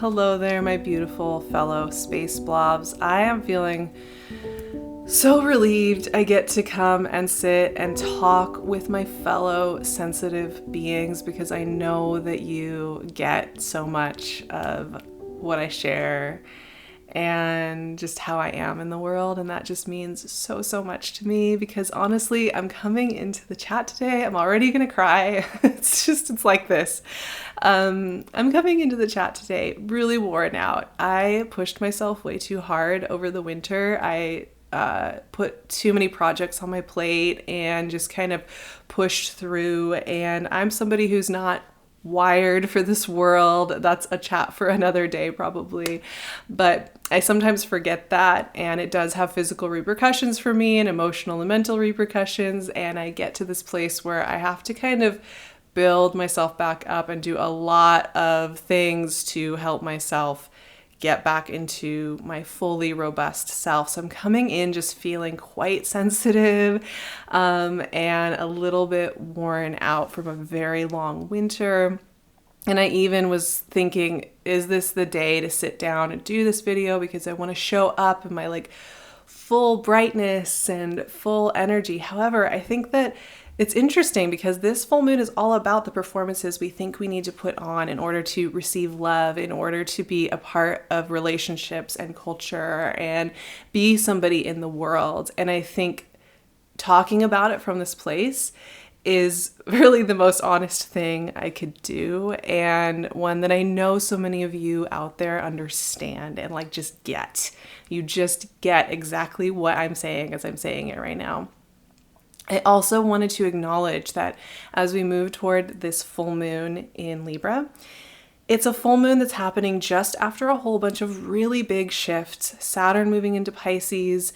Hello there, my beautiful fellow space blobs. I am feeling so relieved I get to come and sit and talk with my fellow sensitive beings because I know that you get so much of what I share and just how I am in the world. And that just means so much to me because honestly, I'm coming into the chat today. I'm already going to cry. It's like this. I'm coming into the chat today really worn out. I pushed myself way too hard over the winter. I put too many projects on my plate and just kind of pushed through. And I'm somebody who's not wired for this world. That's a chat for another day probably. But I sometimes forget that, and it does have physical repercussions for me and emotional and mental repercussions. And I get to this place where I have to kind of build myself back up and do a lot of things to help myself get back into my fully robust self. So I'm coming in just feeling quite sensitive and a little bit worn out from a very long winter. And I even was thinking, is this the day to sit down and do this video? Because I want to show up in my full brightness and full energy. However, I think that it's interesting because this full moon is all about the performances we think we need to put on in order to receive love, in order to be a part of relationships and culture and be somebody in the world. And I think talking about it from this place is really the most honest thing I could do, and one that I know so many of you out there understand and just get. You just get exactly what I'm saying as I'm saying it right now. I also wanted to acknowledge that as we move toward this full moon in Libra, it's a full moon that's happening just after a whole bunch of really big shifts. Saturn moving into Pisces,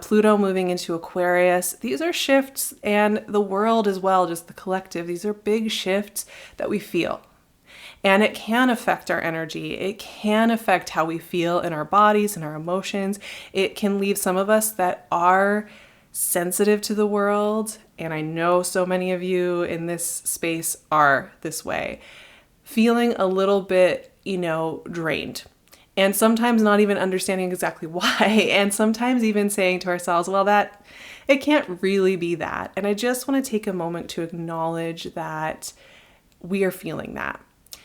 Pluto moving into Aquarius. These are shifts, and the world as well, just the collective. These are big shifts that we feel. And it can affect our energy. It can affect how we feel in our bodies and our emotions. It can leave some of us that are sensitive to the world, and I know so many of you in this space are this way, feeling a little bit, drained. And sometimes not even understanding exactly why. And sometimes even saying to ourselves, well, it can't really be that. And I just want to take a moment to acknowledge that we are feeling that.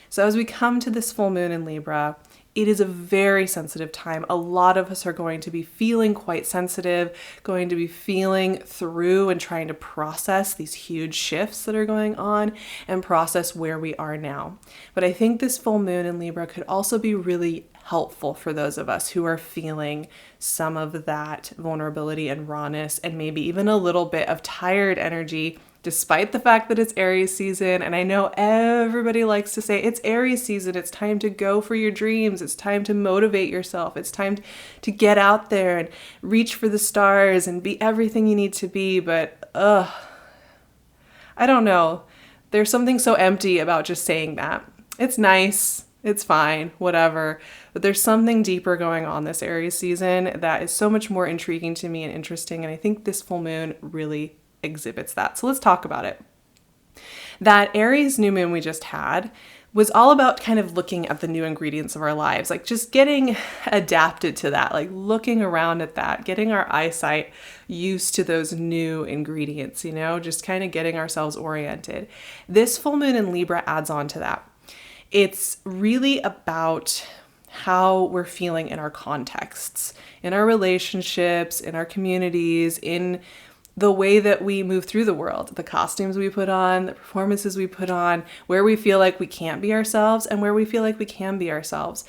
So as we come to this full moon in Libra, it is a very sensitive time. A lot of us are going to be feeling quite sensitive, going to be feeling through and trying to process these huge shifts that are going on and process where we are now. But I think this full moon in Libra could also be really helpful for those of us who are feeling some of that vulnerability and rawness and maybe even a little bit of tired energy, despite the fact that it's Aries season. And I know everybody likes to say it's Aries season. It's time to go for your dreams. It's time to motivate yourself. It's time to get out there and reach for the stars and be everything you need to be. But I don't know. There's something so empty about just saying that. It's nice. It's fine, whatever. But there's something deeper going on this Aries season that is so much more intriguing to me and interesting. And I think this full moon really exhibits that. So let's talk about it. That Aries new moon we just had was all about kind of looking at the new ingredients of our lives, just getting adapted to that, looking around at that, getting our eyesight used to those new ingredients, just kind of getting ourselves oriented. This full moon in Libra adds on to that. It's really about how we're feeling in our contexts, in our relationships, in our communities, in the way that we move through the world, the costumes we put on, the performances we put on, where we feel like we can't be ourselves and where we feel like we can be ourselves.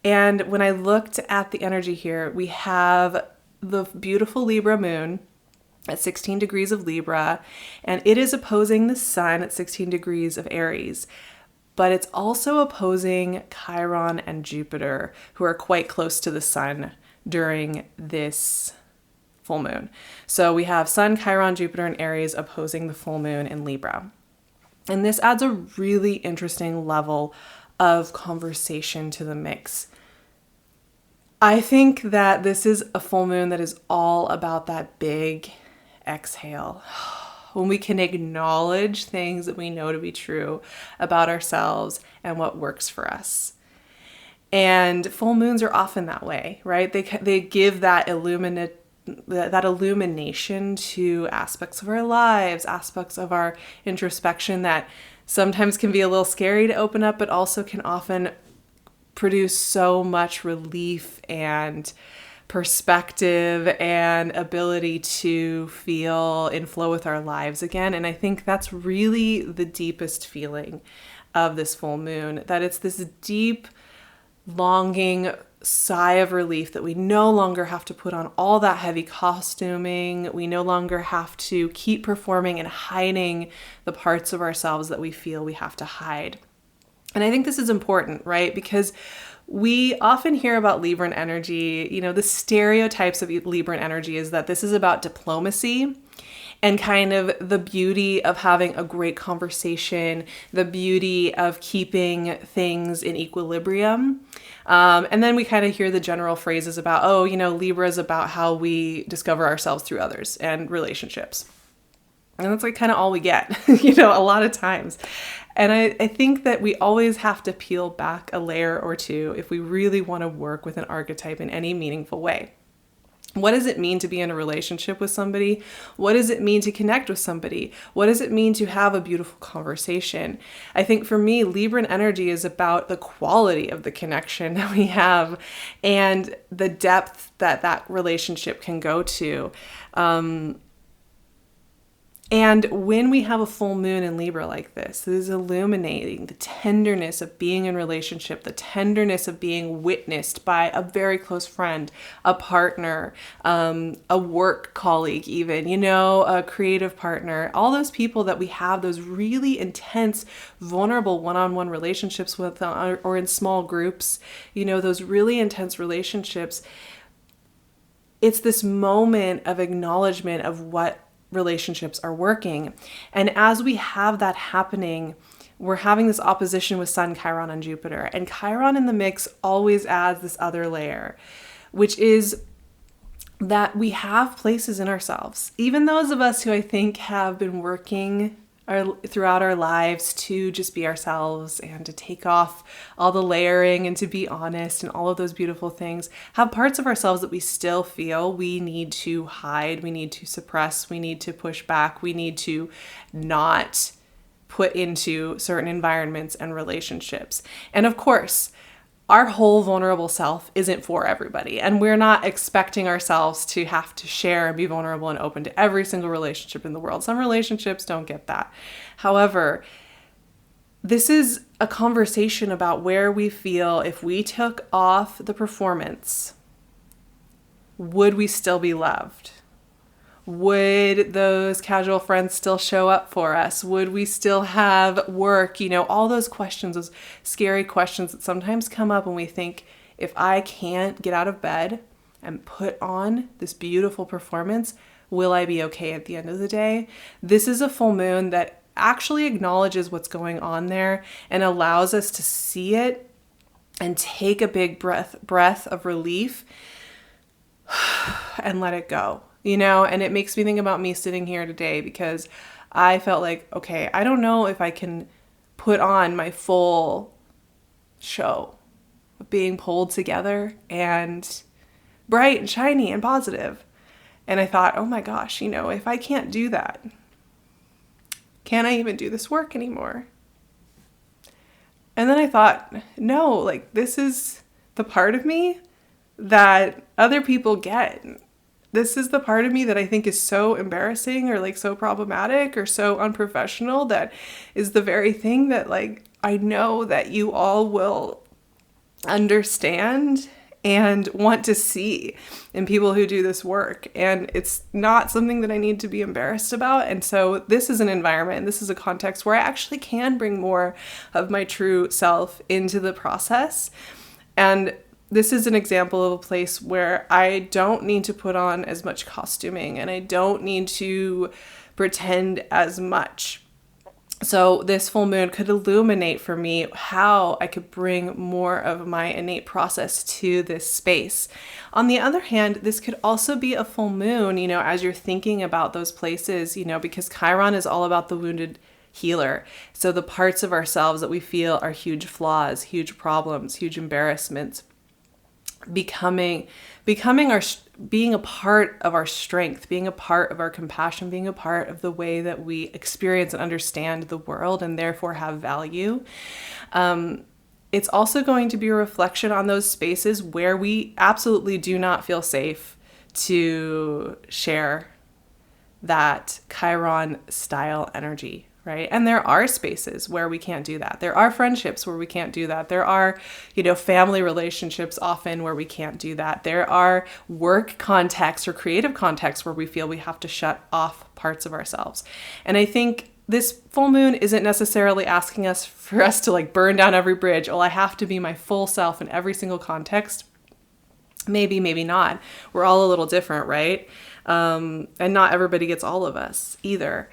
And when I looked at the energy here, we have the beautiful Libra moon at 16 degrees of Libra, and it is opposing the sun at 16 degrees of Aries. But it's also opposing Chiron and Jupiter, who are quite close to the sun during this full moon. So we have Sun, Chiron, Jupiter, and Aries opposing the full moon in Libra. And this adds a really interesting level of conversation to the mix. I think that this is a full moon that is all about that big exhale. When we can acknowledge things that we know to be true about ourselves and what works for us. And full moons are often that way, right? They give that illumination to aspects of our lives, aspects of our introspection that sometimes can be a little scary to open up, but also can often produce so much relief and perspective and ability to feel in flow with our lives again. And I think that's really the deepest feeling of this full moon, that it's this deep longing sigh of relief that we no longer have to put on all that heavy costuming. We no longer have to keep performing and hiding the parts of ourselves that we feel we have to hide. And I think this is important, right? Because we often hear about Libran energy, the stereotypes of Libran energy is that this is about diplomacy and kind of the beauty of having a great conversation, the beauty of keeping things in equilibrium. And then we kind of hear the general phrases about, Libra is about how we discover ourselves through others and relationships. And that's like kind of all we get, a lot of times. And I think that we always have to peel back a layer or two if we really want to work with an archetype in any meaningful way. What does it mean to be in a relationship with somebody? What does it mean to connect with somebody? What does it mean to have a beautiful conversation? I think for me, Libran energy is about the quality of the connection that we have and the depth that that relationship can go to. And when we have a full moon in Libra like this is illuminating the tenderness of being in relationship, the tenderness of being witnessed by a very close friend, a partner, a work colleague even, a creative partner, all those people that we have those really intense, vulnerable one-on-one relationships with or in small groups, those really intense relationships. It's this moment of acknowledgement of what relationships are working. And as we have that happening, we're having this opposition with Sun, Chiron, and Jupiter. And Chiron in the mix always adds this other layer, which is that we have places in ourselves. Even those of us who I think have been working throughout our lives to just be ourselves and to take off all the layering and to be honest and all of those beautiful things, have parts of ourselves that we still feel we need to hide, we need to suppress, we need to push back, we need to not put into certain environments and relationships. And of course, our whole vulnerable self isn't for everybody. And we're not expecting ourselves to have to share and be vulnerable and open to every single relationship in the world. Some relationships don't get that. However, this is a conversation about where we feel if we took off the performance, would we still be loved? Would those casual friends still show up for us? Would we still have work? All those questions, those scary questions that sometimes come up when we think, if I can't get out of bed and put on this beautiful performance, will I be okay at the end of the day? This is a full moon that actually acknowledges what's going on there and allows us to see it and take a big breath of relief and let it go. And it makes me think about me sitting here today because I felt like, okay, I don't know if I can put on my full show of being pulled together and bright and shiny and positive. And I thought, oh my gosh, if I can't do that, can I even do this work anymore? And then I thought, no, this is the part of me that other people get. This is the part of me that I think is so embarrassing or so problematic or so unprofessional that is the very thing that I know that you all will understand and want to see in people who do this work. And it's not something that I need to be embarrassed about. And so this is an environment, this is a context where I actually can bring more of my true self into the process. And this is an example of a place where I don't need to put on as much costuming and I don't need to pretend as much. So this full moon could illuminate for me how I could bring more of my innate process to this space. On the other hand, this could also be a full moon, as you're thinking about those places, because Chiron is all about the wounded healer. So the parts of ourselves that we feel are huge flaws, huge problems, huge embarrassments, becoming our, being a part of our strength, being a part of our compassion, being a part of the way that we experience and understand the world and therefore have value. It's also going to be a reflection on those spaces where we absolutely do not feel safe to share that Chiron style energy, right? And there are spaces where we can't do that. There are friendships where we can't do that. There are, family relationships often where we can't do that. There are work contexts or creative contexts where we feel we have to shut off parts of ourselves. And I think this full moon isn't necessarily asking us for us to like burn down every bridge. Oh, I have to be my full self in every single context. Maybe, maybe not. We're all a little different, right? And not everybody gets all of us either.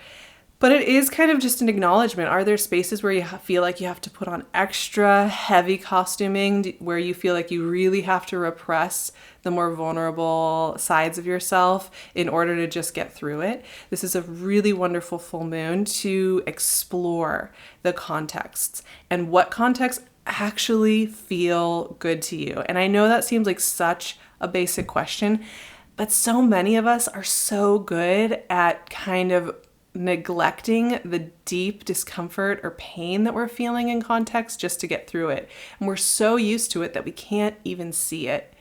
But it is kind of just an acknowledgement. Are there spaces where you feel like you have to put on extra heavy costuming, where you feel like you really have to repress the more vulnerable sides of yourself in order to just get through it? This is a really wonderful full moon to explore the contexts and what contexts actually feel good to you. And I know that seems like such a basic question, but so many of us are so good at kind of neglecting the deep discomfort or pain that we're feeling in context just to get through it. And we're so used to it that we can't even see it.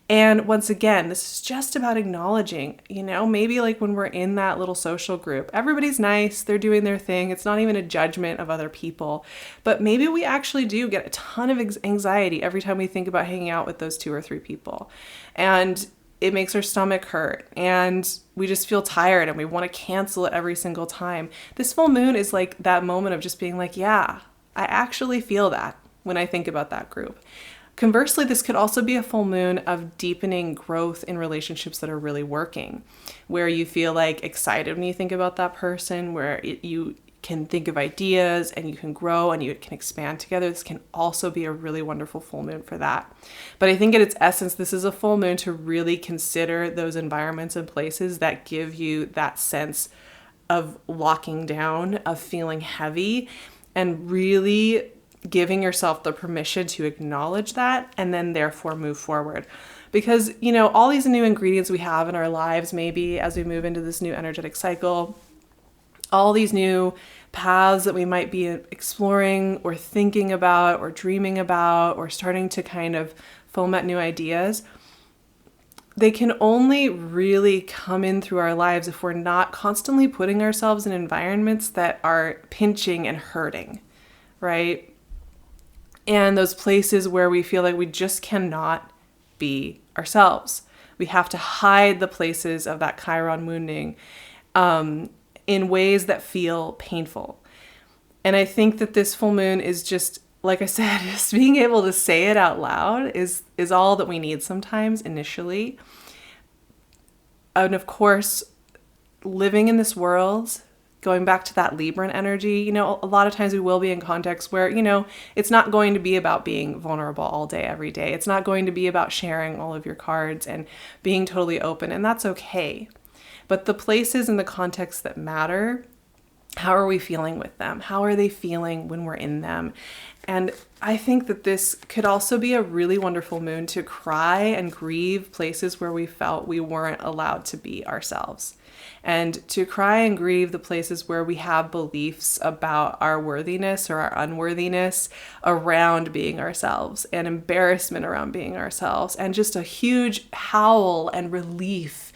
And once again, this is just about acknowledging, maybe like when we're in that little social group, everybody's nice, they're doing their thing. It's not even a judgment of other people, but maybe we actually do get a ton of anxiety every time we think about hanging out with those 2 or 3 people. And it makes our stomach hurt and we just feel tired and we want to cancel it every single time. This full moon is like that moment of just being like, yeah, I actually feel that when I think about that group. Conversely, this could also be a full moon of deepening growth in relationships that are really working, where you feel like excited when you think about that person, where you can think of ideas and you can grow and you can expand together. This can also be a really wonderful full moon for that. But I think at its essence, this is a full moon to really consider those environments and places that give you that sense of locking down, of feeling heavy, and really giving yourself the permission to acknowledge that and then therefore move forward. Because, all these new ingredients we have in our lives, maybe as we move into this new energetic cycle, all these new paths that we might be exploring or thinking about or dreaming about or starting to kind of foment new ideas, they can only really come in through our lives if we're not constantly putting ourselves in environments that are pinching and hurting, right? And those places where we feel like we just cannot be ourselves. We have to hide the places of that Chiron wounding in ways that feel painful. And I think that this full moon is just, like I said, just being able to say it out loud is all that we need sometimes initially. And of course, living in this world, going back to that Libran energy, a lot of times we will be in contexts where, it's not going to be about being vulnerable all day, every day. It's not going to be about sharing all of your cards and being totally open, and that's okay. But the places and the contexts that matter, how are we feeling with them? How are they feeling when we're in them? And I think that this could also be a really wonderful moon to cry and grieve places where we felt we weren't allowed to be ourselves. And to cry and grieve the places where we have beliefs about our worthiness or our unworthiness around being ourselves, and embarrassment around being ourselves, and just a huge howl and relief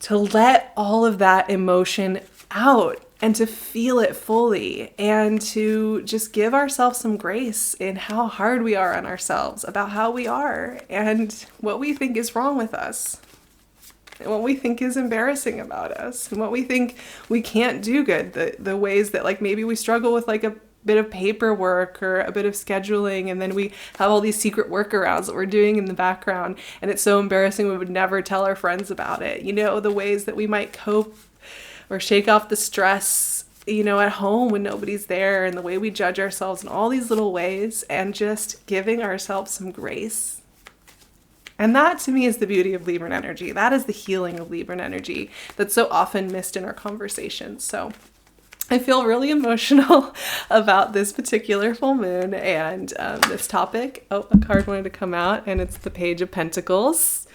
to let all of that emotion out and to feel it fully, and to just give ourselves some grace in how hard we are on ourselves about how we are and what we think is wrong with us and what we think is embarrassing about us and what we think we can't do good, the ways that like maybe we struggle with like a bit of paperwork or a bit of scheduling, and then we have all these secret workarounds that we're doing in the background, and it's so embarrassing we would never tell our friends about it. The ways that we might cope or shake off the stress, at home when nobody's there, and the way we judge ourselves in all these little ways, and just giving ourselves some grace. And that to me is the beauty of Libran energy. That is the healing of Libran energy that's so often missed in our conversations. So I feel really emotional about this particular full moon and this topic. Oh, a card wanted to come out, and it's the Page of Pentacles,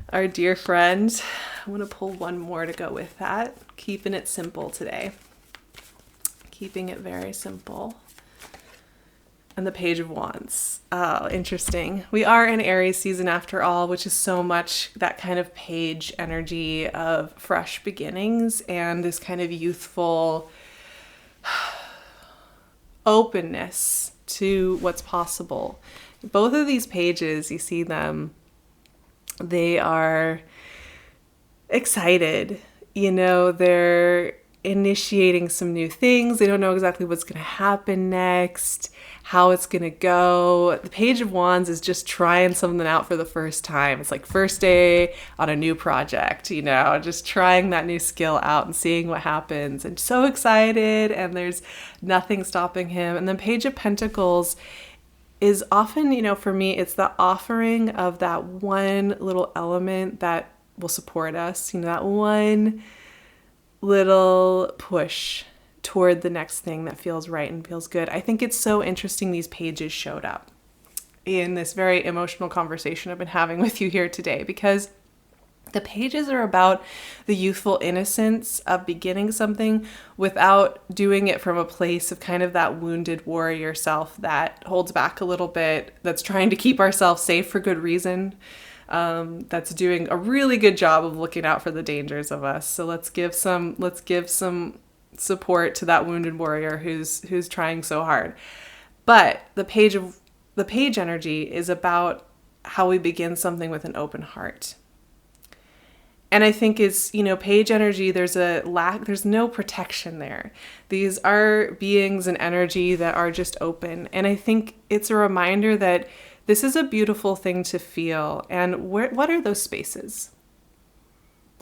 our dear friend. I want to pull one more to go with that. Keeping it simple today. Keeping it very simple. And the Page of Wands. Oh, interesting. We are in Aries season after all, which is so much that kind of page energy of fresh beginnings and this kind of youthful openness to what's possible. Both of these pages, you see them, they are excited. You know, they're initiating some new things. They don't know exactly what's going to happen next, how it's going to go. The Page of Wands is just trying something out for the first time. It's like first day on a new project, you know, just trying that new skill out and seeing what happens. And so excited, and there's nothing stopping him. And then Page of Pentacles is often, you know, for me, it's the offering of that one little element that will support us, you know, that one little push toward the next thing that feels right and feels good. I think it's so interesting these pages showed up in this very emotional conversation I've been having with you here today, because the pages are about the youthful innocence of beginning something without doing it from a place of kind of that wounded warrior self that holds back a little bit, that's trying to keep ourselves safe for good reason. That's doing a really good job of looking out for the dangers of us. So let's give some support to that wounded warrior who's trying so hard. But the page energy is about how we begin something with an open heart. And I think it's, you know, page energy, there's no protection there. These are beings and energy that are just open. And I think it's a reminder that this is a beautiful thing to feel. And what are those spaces?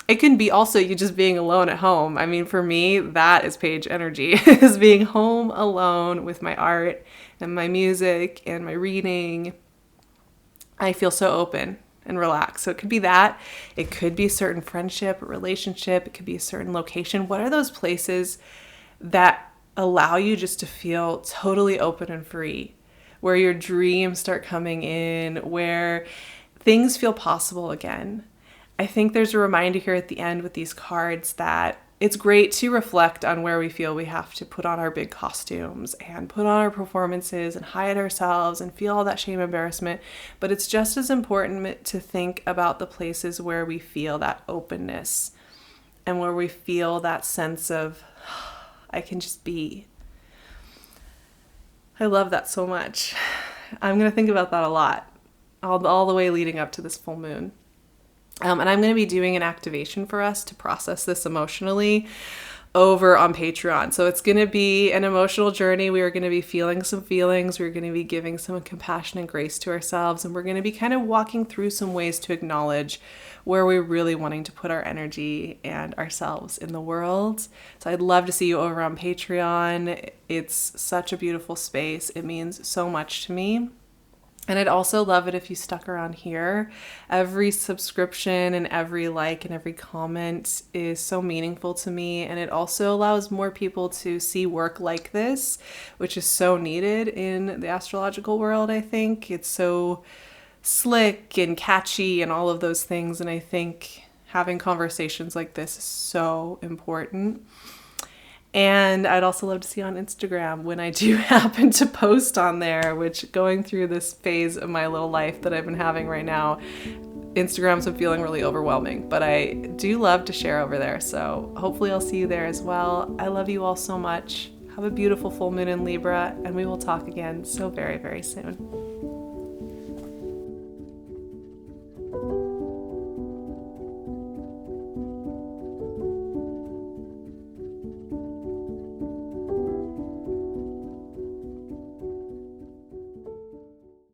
It can be also you just being alone at home. I mean, for me, that is page energy, is being home alone with my art and my music and my reading. I feel so open and relaxed. So it could be that. It could be a certain friendship, a relationship. It could be a certain location. What are those places that allow you just to feel totally open and free, where your dreams start coming in, where things feel possible again? I think there's a reminder here at the end with these cards that it's great to reflect on where we feel we have to put on our big costumes and put on our performances and hide ourselves and feel all that shame, embarrassment. But it's just as important to think about the places where we feel that openness and where we feel that sense of, I can just be. I love that so much. I'm going to think about that a lot, all the way leading up to this full moon. And I'm going to be doing an activation for us to process this emotionally over on Patreon. So it's going to be an emotional journey. We are going to be feeling some feelings. We're going to be giving some compassion and grace to ourselves. And we're going to be kind of walking through some ways to acknowledge where we're really wanting to put our energy and ourselves in the world. So I'd love to see you over on Patreon. It's such a beautiful space. It means so much to me. And I'd also love it if you stuck around here. Every subscription and every like and every comment is so meaningful to me. And it also allows more people to see work like this, which is so needed in the astrological world, I think. It's so slick and catchy and all of those things. And I think having conversations like this is so important. And I'd also love to see you on Instagram when I do happen to post on there, which going through this phase of my little life that I've been having right now, Instagram's been feeling really overwhelming, but I do love to share over there. So hopefully I'll see you there as well. I love you all so much. Have a beautiful full moon in Libra, and we will talk again so very, very soon.